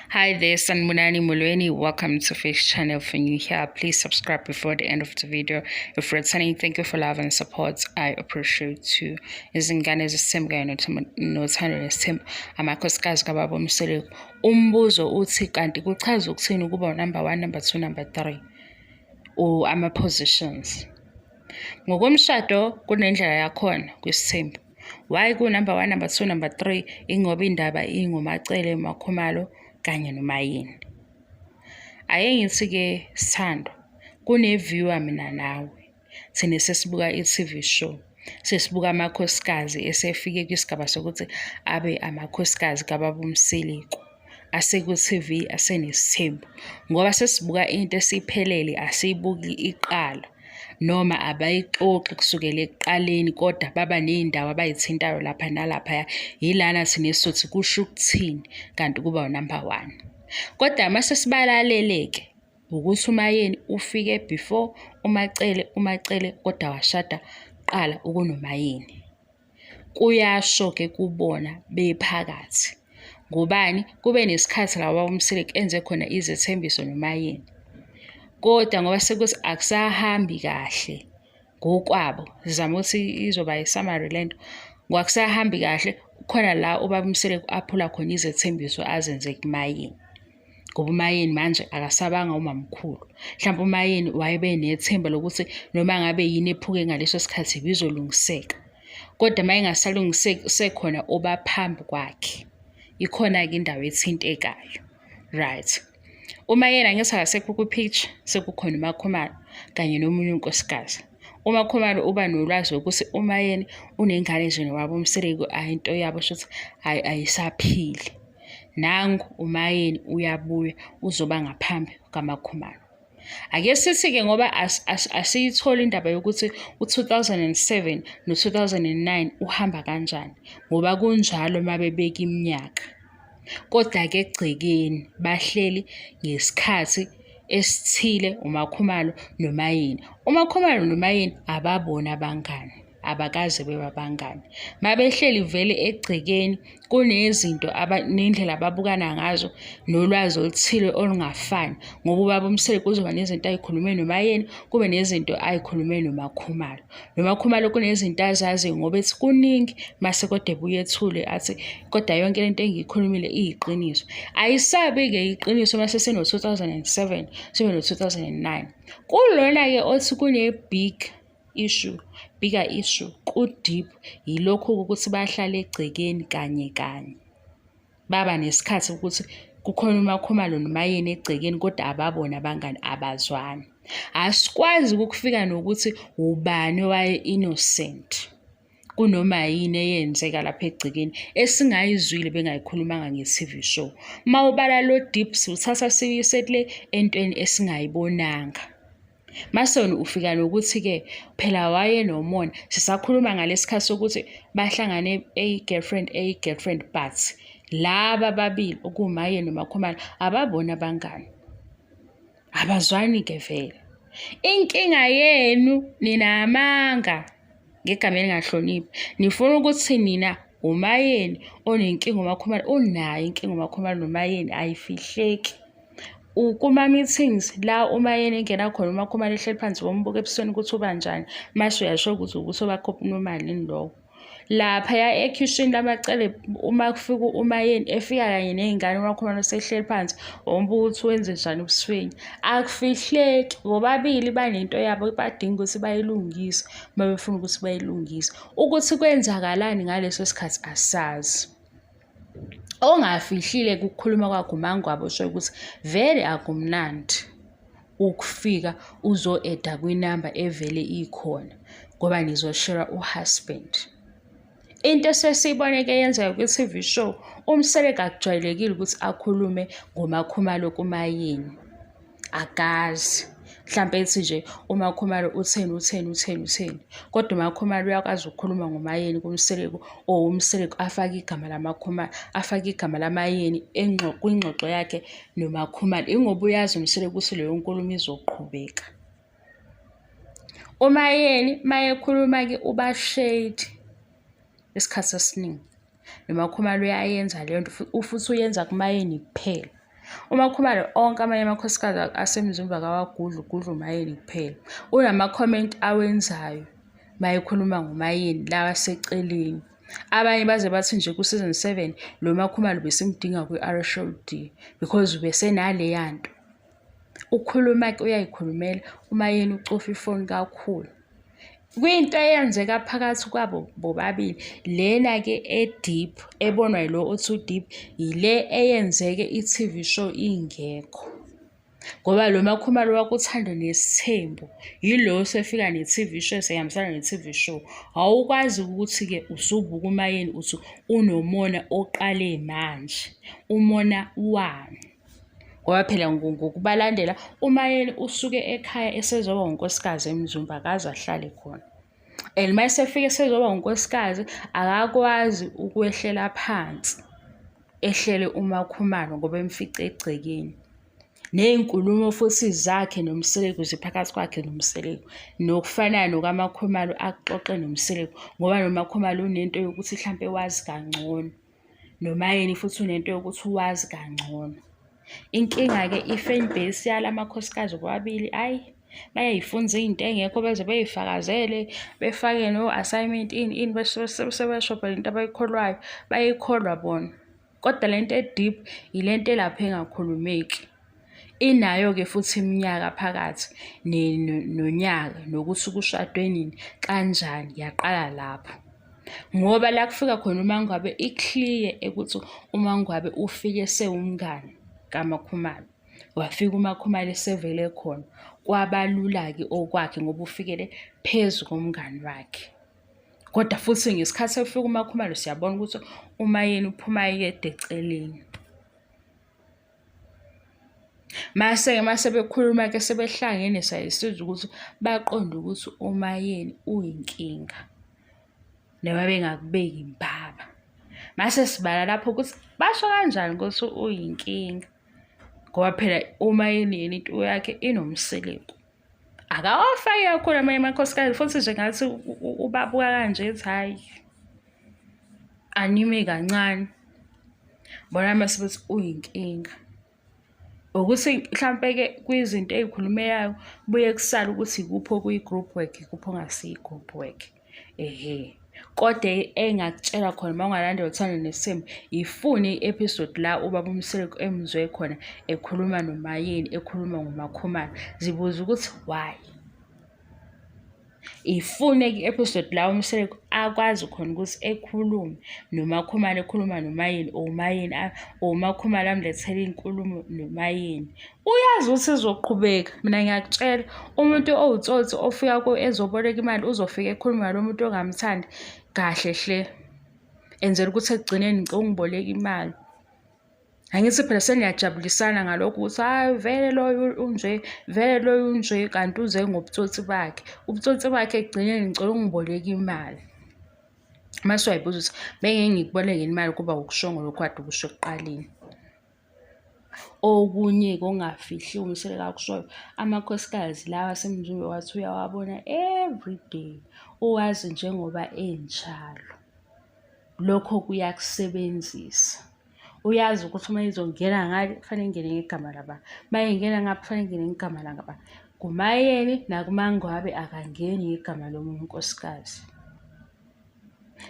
Hi there, Sanmunani Mulweni. Welcome to Fish Channel. For new here, please subscribe before the end of the video. If returning, thank you for love and support. I appreciate you. Izingane Zesthembu kanye Uthando Nesthembu amakhosikazi kababa umseleko. Umbuzo uthi kanti kuchaza ukuthini ukuba number 1, number 2, number 3 ama-positions. Ngokomshado kunendlela yakhona kwisithembu. Why ku number 1, number 2, number 3 ingoba indaba ingumacele Makhumalo kanye noMayeni. Ake ngithi-ke Sithando, kune-viewer mina nawe. Thina sesibuka i-TV show. Sesibuka amakhosikazi esefike kwisigaba sokuthi abe amakhosikazi kababa umseleko. Aseku-TV asenesithembu. Ngoba sesibuka into esiphelele asiyibuki iqala. Noma abayixoxi kusukela ekuqaleni kodwa baba ney'ndawo abayithintayo lapha nalaphaya yilana thina esizothi kusho ukuthini kanti kuba unumber 1. Kodwa mase sibalalele-ke ukuthi uMayeni ufike before umacele kodwa washada qala ukunoMayeni. Kuyasho-ke kubona bephakathi. Ngobani? Kube nesikhathi la umseleko enze khona izethembiso noMayeni. Kodwa ngoba sekuthi akusahambi kahle ngokwabo, sizama ukuthi izoba i-summary lento. Ngokusahambi kahle khona la ubaba umseleko aphula khona izethembiso azenze kuMayeni. Ngoba uMayeni manje akasabanga umamkhulu. Mhlawumbe uMayeni wayebe nethemba lokuthi noma ngabe yini ephuke ngaleso sikhathi bizolungiseka. Kodwa uma ingasalungiseki sekhona obaphambi kwakhe. Ikhona-ke indawo ethintekayo. Right. uMayeni angithi akasekho kwi-picture, sekukhona uMakhumalo kanye nomunye unkosikazi. uMakhumalo uba nolwazi ukuthi uMayeni unengane nje nowabo umseleko into yabo shuthi ayisaphili. Nangu uMayeni uyabuya uzoba ngaphambi kaMakhumalo. Ake sithi-ke ngoba asiyitholi indaba yokuthi u-2007 no-2009 uhamba kanjani ngoba kunjalo uma bebeka iminyaka. Kodwa-ke egcekeni bahleli ngesikhathi esithile uMakhumalo noMayeni. uMakhumalo noMayeni ababona abangani, abakaze bebabangani. Mabehleli vele egcekeni kunezinto nendlela ababukana ngazo nolwazi oluthile olungafani. Ngoba ubaba umseleko uzoba nezinto ayikhulume noMayeni, kube nezinto ayikhulume noMakhumalo. noMakhumalo kunezinto azazi ngoba ethi kuningi mase kodwa ebuye ethule athi kodwa yonke lento engiyikhulumile iyiqiniso. Ayisabi-ke iqiniso mase seno-2007 sibe no-2009. Kulona-ke othi bigger issue, ku-deep, yilokhu ukuthi bahlale egcekeni kanye. Baba nesikhathi ukuthi kukhona uMakhumalo noMayeni egcekeni kodwa ababona abangani abazwani. Asikwazi ukufika nokuthi ubani owaye-innocent kunoma yini eyenzeka lapha egcekeni esingayizwile bengayikhulumanga nge-TV show. Uma ubala lo deep siwuthatha siyise kule entweni esingayibonanga. Masona ufika nokuthi-ke phela waye nomona sisakhuluma ngalesikhathi sokuthi bahlangane girlfriend but laba babili okuMayeni noMakhumalo ababona abangani. Abazwani-ke vele. Inkinga yenu nina amanga ngegama elingahloniphi. Nifuna ukuthi nina uMayeni onenkinga uMakhumalo unayo inkinga uMakhumalo noMayeni ayifihleki. Kuma-meetings la uMayeni engena khona uMakhumalo ehleli phansi bombuka ebusweni ukuthi uba njani. Mase uyasho ukuthi ukuthi obakhophunomali lo. Laphaya ekhishini lamacele uma kufika uMayeni efika kanye ney'ngane uMakhumalo sehleli phansi wombuka ukuthi wenze njani ebusweni. Akufihleki bobabili banento yabo badinga ukuthi bayilungise uma befuna ukuthi bayilungise. Ukuthi kwenzakalani ngaleso sikhathi asazi. Ongafihlile ukukhuluma kwakho umangwabo usho ukuthi vele akumnandi ukufika uzo-eda kwinamba evele ikhona ngoba nizoshera uhusband. Into esesiyiboneke yenzeka kwi-TV show, umseleko akujwayelekile ukuthi akhulume ngoMakhumalo kuMayeni. Akazi. Mhlampe ethi nje uMakhumalo utheni. Kodwa uMakhumalo uyakwazi ukukhuluma ngoMayeni kumseleko umseleko afake igama laMakhumalo, afake igama laMayeni kwingxoxo yakhe noMakhumalo. Ingoba uyazi umseleko ukuthi leyo nkulumo izoqhubeka. uMayeni mayekhuluma-ke uba shade isikhathi esiningi. noMakhumalo uyayenza leyo nto futhi uyenza kuMayeni kuphela. uMakhumalo onke amanye amakhosikazi asemzumba kawagudla uMayeni kuphela. Unama-comment awenzayo mayekhuluma ngoMayeni lawa aseceleni. Abanye baze bathi nje ku-season 7 lo Makhumalo besimdinga kwi-R Show D because besenaleya nto. Ukhuluma-ke uyayikhulumela, uMayeni ucofa ifoni kakhulu. Kwinto eyenzeka phakathi kwabo bobabili, lena-ke e-deep, ebonwa yilo othi u-deep, yile eyenzeke i-TV show ingekho. Ngoba lo Makhumalo wakuthando Nesthembu, yilo osefika ne-TV show, sehambisana ne-TV show. Awukwazi ukuthi-ke usubuka uMayeni uthi unomona oqale manje, umona wani. Ngoba phela ngokubalandela uMayeni usuke ekhaya esezoba unkosikazi emzumba, akaze ahlale khona. And uma esefika esezoba unkosikazi akakwazi ukwehlela phansi ehlele uMakhumalo ngoba emfice egcekeni. Ney'nkulumo futhi zakhe noMseleko ziphakathi kwakhe noMseleko, nokufanayo nokaMakhumalo axoxe noMseleko ngoba noMakhumalo unento yokuthi mhlampe wazi kangcono, noMayeni futhi unento yokuthi wazi kangcono. Inkinga-ke i-fanbase yala makhosikazi bobabili, bayayifunza iy'nto engekho beze bey'fakazele, befake no-assignment ini sebeshobha lento abayikholwayo, bayikholwa bona. Kodwa lento e-deep yilento elapho engakhulumeki. Inayo-ke futhi iminyaka phakathi nonyaka nokuthi kushadwe nini, kanjani, yaqala lapho. Ngoba la kufika khona uMangwabe i-clear ukuthi uMangwabe ufike sewumngani kaMakhumalo. Wafika uMakhumalo esevele khona, kwabalula-ke okwakhe ngoba ufikele phezu komngani wakhe. Kodwa futhi ngesikhathi efika uMakhumalo siyabona ukuthi uMayeni uphuma yedwa eceleni. Mase bekhuluma-ke sebehlangene sayisiza ukuthi baqonde ukuthi uMayeni uyinkinga noma bengakubeki impaba. Mase sibala lapho ukuthi basho kanjani ukuthi uyinkinga. Ngoba phela uMayeni yena into yakhe inomseleko. Akawafaki kakhulu amanye amakhosikazi futhi nje ngathi ubabuka kanje ethi hhayi, anime kancane. Bona mase bethi uyinkinga. Ukuthi mhlampe-ke kwizinto ey'khulumekayo buye kusala ukuthi ikuphi okuyi-group work, ikuphi okungasiyi-group work. Kodwa engakutshela khona uma ungalandela Uthando Nesthembu, ifune i-episode la ubaba uMseleko emzwe khona ekhuluma noMayeni, ekhuluma ngoMakhumalo. Zibuza ukuthi why. Ifune-ke i-episode la uMseleko akwazi khona ukuthi ekhulume noMakhumalo, ekhuluma noMayeni, or uMakhumalo amlethele iy'nkulumo noMayeni. Uyazi ukuthi izoqhubeka. Mina ngiyakutshela, umuntu owutsotsi ofika ezoboleka imali uzofika ekhuluma nalo muntu ongamthandi kahle hle, enzela ukuthi ekugcineni ngicela ungiboleka imali. Angithi phela seniyajabulisana ngalokho ukuthi hhayi vele loyo unje, vele loyo unje, kanti uze ngobutsotsi bakhe. Ubutsotsi bakhe ekugcineni ngicela ungiboleka imali. Mase uyayibuza ukuthi bengeke ngikuboleke imali kuba ukushongo lokhu kade ukusho ekuqaleni. Okunye-ke ongafihli uMseleko akushoyo, amakhosikazi lawa asemzumbe wathi uyawabona everyday, uwazi njengoba enjalo. Lokho kuyakusebenzisa. Uyazi ukuthi uma izongena ngale kufanele ngene ngegama laba, uma ingena ngapha kufanele ngene ngegama langaba. KuMayeni nakuMangwabe akangeni ngegama lomunye unkosikazi.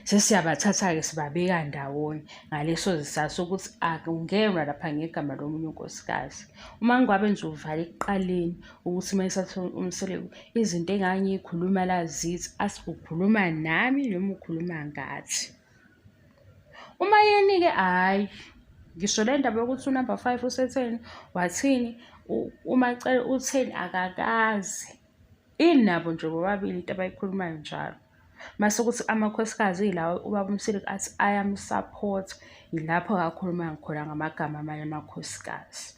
Sesiyabathatha-ke sibabeka ndawonye ngaleso sizathu sokuthi akungenwa lapha ngegama lomunye unkosikazi. uMangwabe nje uvala ekuqaleni ukuthi uma esathi uMseleko izinto engangiyikhuluma la zithi asikukhuluma nami noma ukhuluma ngathi. uMayeni-ke hhayi, ngisho le ndaba yokuthi unumber 5 usetheni wathini, uMacele utheni akakazi. Inabo nje bobabili into abayikhulumayo njalo. Mase ukuthi amakhosikazi ilawo ubaba uMseleko athi ayamsupport, yilapho akakhuluma khona ngamagama amanye amakhosikazi.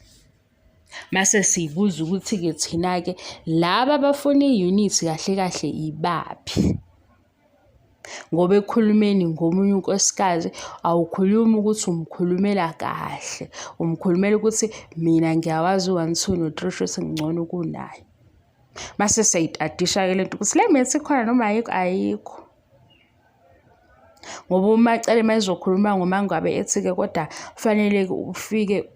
Mase siyibuza ukuthi-ke thina-ke laba abafuna i-unity kahle kahle ibaphi. Ngoba ekhulumeni ngomunye unkosikazi awukhulumi ukuthi umkhulumela kahle, umkhulumela ukuthi mina ngiyawazi u-1 2 no-3 shothi ngcono kunaye. Mase siyayitadisha-ke lento ukuthi le methi khona noma ayikho. Ngoba umacele mayizokhuluma ngomangabe ethi-ke kodwa fanele ufike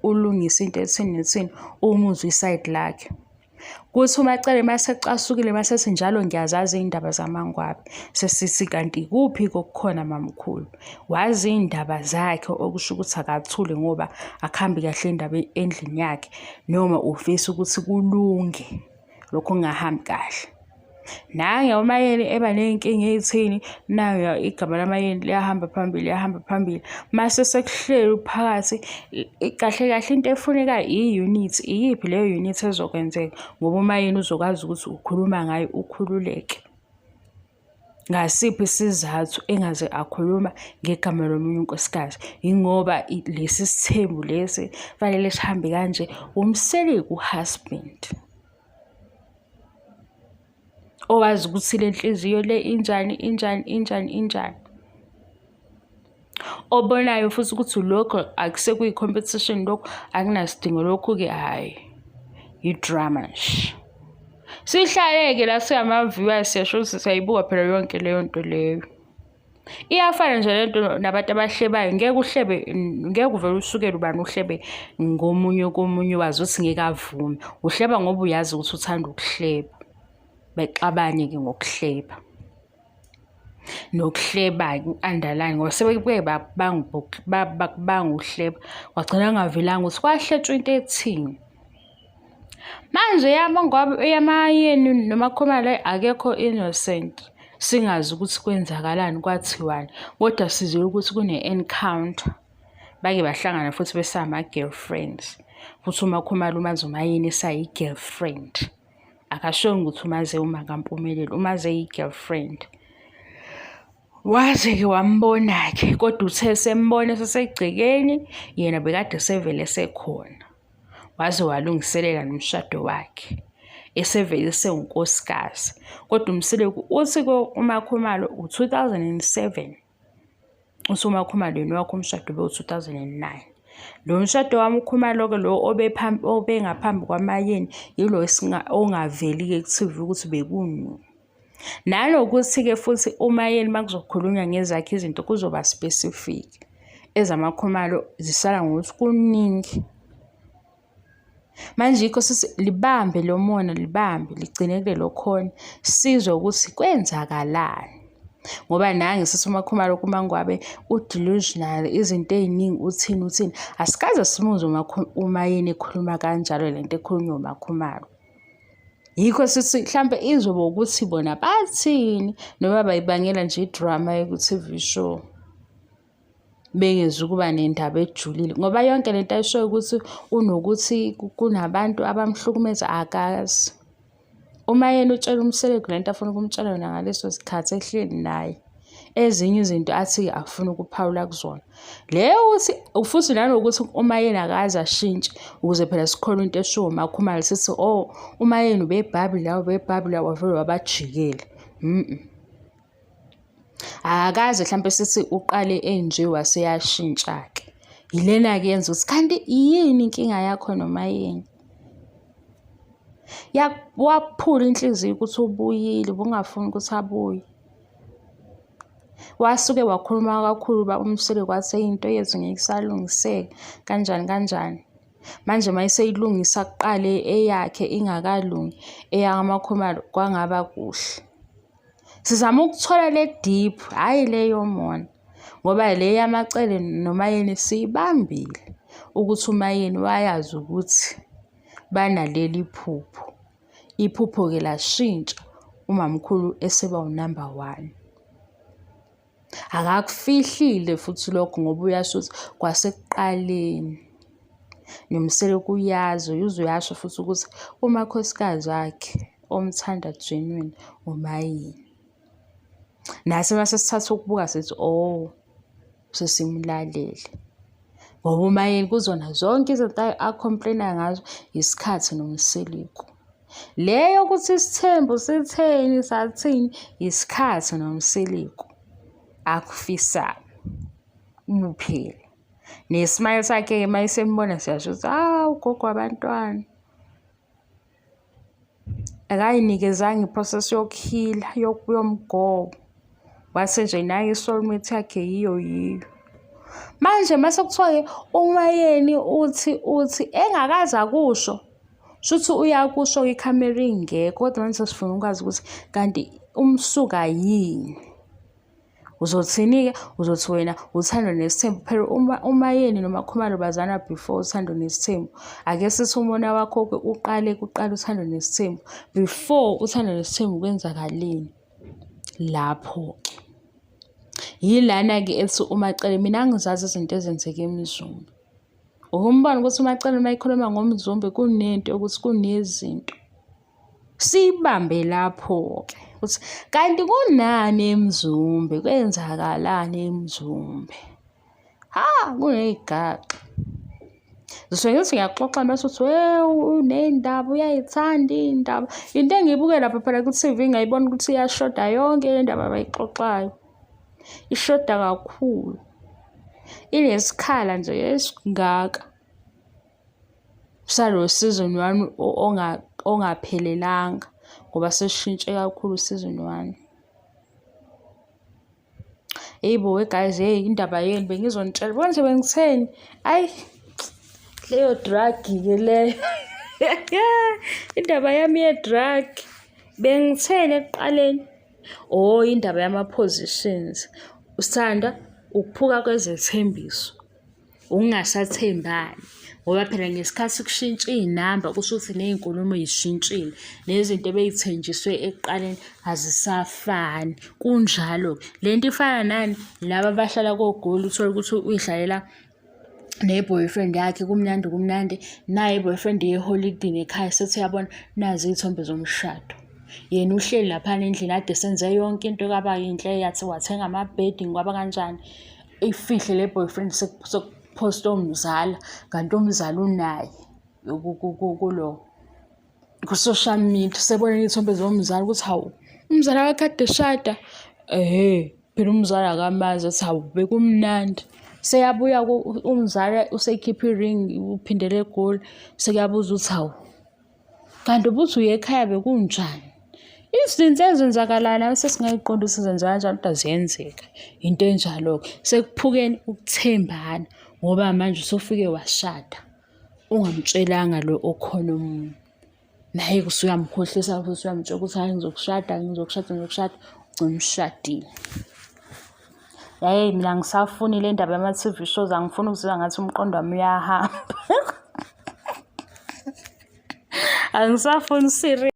ulungise into ethini nethini umuzwe iside lakhe. Kuthi umacele masecasukile masethi njalo ngiyazazi iy'ndaba zamangwabe, sesithi kanti kuphi kokukhona mamkhulu, wazi iy'ndaba zakhe okusho ukuthi akathule ngoba akuhambi kahle indaba endlini yakhe, noma ufisa ukuthi kulunge lokho kungahambi kahle. Nange uMayeni eba ney'nkinga ey'thini, nayo igama laMayeni liyahamba phambili. Mase sekuhleli phakathi, kahle kahle into efunekayo i-unit. Iyiphi leyo unit ezokwenzeka? Ngoba uMayeni uzokwazi ukuthi ukhuluma ngayo ukhululeke. Ngasiphi isizathu engaze akhuluma ngegama lomunye unkosikazi? Ingoba lesi sithembu lesi fanele sihambe kanje, umseleki u-husband owazi ukuthi le nhliziyo le injani. Obonayo futhi ukuthi lokho akusekuyi-competition, lokho akunasidingo, lokhu-ke hhayi i-drama nje. Sihlale-ke la singama-viewers siyasho ukuthi siyayibuka phela yonke leyo nto leyo. Iyafana nje le nto nabantu abahlebayo, ngeke uvele usukele ubani uhlebe komunye wazi ukuthi ngeke avume. Uhleba ngoba uyazi ukuthi uthanda ukuhleba. Bexabane-ke ngokuhleba. Nokuhleba-ke u-underline ngoba sebeke bakubanga uhleba, wagcina angavelanga ukuthi kwahletshwa into ethini. Manje yaMayeni noMakhumalo akekho innocent, singazi ukuthi kwenzakalani, kwathiwani, kodwa sizwe ukuthi kune-encounter. Bake bahlangana futhi besama-girlfriends, futhi uMakhumalo umazi uMayeni esayi-girlfriend. Akashongo ukuthi umaze uMakaMpumelelo, umaze yi-girlfriend. Waze-ke wambona-ke, kodwa uthe sembona esesegcekeni, yena bekade sevele sekhona. Waze walungiselela nomshado wakhe, esevele sewunkosikazi. Kodwa umseleki uthi uMakhumalo u-2007, uthi uMakhumalo yena wakhe umshado bewu-2009. Lo mshado waMakhumalo-ke lo obengaphambi kwaMayeni yilo ongaveli-ke ku-TV ukuthi bekuni. Nanokuthi-ke futhi uMayeni makuzokhulunywa ngezakhe izinto kuzoba specific. EzaMakhumalo zisala ngokuthi kuningi. Manje yikho sithi libambe lo mona, ligcine kulelo khona, sizwe ukuthi kwenzakalani. Ngoba nange sithi uMakhumalo kumangwabe u-delusional, izinto ey'ningi uthini. Asikaze simuzwe uMayeni ekhuluma kanjalo lento ekhulunywa uMakhumalo. Yikho sithi mhlampe izoba ukuthi bona bathini, noma bayibangela nje idrama ku-TV show. Bengeza ukuba nendaba ejulile ngoba yonke lento ayishoyo ukuthi unokuthi kunabantu abamhlukumeza akazi. uMayeni utshela umseleki lento afuna ukumtshela yona ngaleso sikhathi ehleli naye. Ezinye izinto athi afuna ukuphawula kuzona. Leyo uthi futhi nanokuthi uMayeni akaze ashintshe ukuze phela sikhona into eshiwo uMakhumalo sithi uMayeni ubebhabhula wavele wabajikela. Akaze mhlampe sithi uqale enje waseyashintsha-ke. Yilena-ke yenza ukuthi kanti yini inkinga yakho noMayeni? Waphula inhliziyo ukuthi ubuyile, ubungafuni ukuthi abuye. Wasuke wakhuluma kakhulu umseleki wathi into yethu ngeke isalungiseka kanjani. Manje mayiseyilungisa kuqale eyakhe ingakalungi, eyakaMakhumalo kwangaba kuhle. Sizama ukuthola le deep, hhayi leyo mona. Ngoba le yamacele noMayeni siyibambile ukuthi uMayeni wayazi ukuthi banaleli phupho. Iphupho-ke lashintsha umamkhulu eseba unumber 1. Akakufihlile futhi lokho ngoba uyasho ukuthi kwasekuqaleni. Nomseleki uyazi, uyasho futhi ukuthi umakhosikazi wakhe omthanda genuine uMayeni. Nathi mase sithatha ukubuka sithi sesimlalele. Ngoba uMayeni kuzona zonke izinto acomplaina ngazo isikhathi nomseleki. Leyo ukuthi isithembu sitheni sathini isikhathi nomseleki. Akufisa uphela. Nesmile sakhe mayisembona siyasho ukuthi ugogo wabantwana. Akayinikezanga iprocess yokuhila yomgomo. wase nje naye isoulmate yakhe yiyo. Manje mase kuthiwa-ke uMayeni uthi engakaze akusho, shuthi uyakusho ikhamera ingekho, kodwa manje sifuna ukwazi ukuthi kanti umsuka yini. Uzothini-ke? Uzothi wena Uthando Nesthembu, phela uMayeni noMakhumalo bazana before Uthando Nesthembu. Ake sithi umona wakho-ke kuqala Uthando Nesthembu, before Uthando Nesthembu kwenzakaleni lapho-ke. Yilana-ke ethi uMacele, mina angizazi izinto ezenzeke eMzumbe. Ukumbona ukuthi uMacele uma ekhuluma ngomzumbe kunento ukuthi kunezinto. Sibambe lapho-ke ukuthi kanti kunani eMzumbe, kwenzakalani eMzumbe. Kuneyigaxa. Zisuke ngithi ngiyaxoxa bese uthi unendaba, uyayithanda iy'ndaba. Into engiyibuke lapha phela ku-TV ngayibona ukuthi iyashoda yonke le ndaba abayixoxayo. Ishoda kakhulu. Inesikhala nje esingaka. Salo season 1 ongaphelelanga ngoba sesishintshe kakhulu season 1. Yebo guys, indaba yeni bengizonitshela. Bona nje bengitheni? Leyo drug-ke leyo. Indaba yami ye-drug. Bengitheni ekuqaleni? Indaba yama-positions. Usithanda ukuphuka kwezethembiso. Ukungasathembani. Ngoba phela ngesikhathi kushintsha iy'namba kusho ukuthi ney'nkulumo yishintshile. Nezinto ebey'thenjiswe ekuqaleni azisafani. Kunjalo-ke. Le nto ifana nani? Laba abahlala koGoli uthole ukuthi uy'hlalela ne-boyfriend yakhe kumnandi. Naye i-boyfriend ye-holiday ekhaya sethi uyabona nazi iy'thombe zomshado. Yena uhleli laphana endlini ade senze yonke into kaba yinhle, yathi wathenga amabhedi kwaba kanjani. Ifihle le boyfriend sekuphosta umzala, kanti umzala unaye ku-social media. Sebona iy'thombe zomzala ukuthi hawu umzala wakhe ade shada. Phela umzala akamazi athi hawu bekumnandi. Seyabuya umzala usekhipha i-ring uphindele eGoli, sekuyabuza ukuthi hawu kanti ubuthi uye ekhaya bekunjani. Izinto ezenzakalana sesingayiqonda ukuthi zenziwa kanjani, kodwa ziyenzeka. Into enjalo-ke sekuphukeni ukuthembana ngoba manje usufike washada ungamtshelanga lo okhona omunye. Naye usuyamkhohlisa usuyamtshela ukuthi hayi ngizokushada, ugcina umshadile. Mina ngisafuni le ndaba yama-TV shows, angifuni ukuzizwa ngathi umqondo wami uyahamba. Angisafuni serious.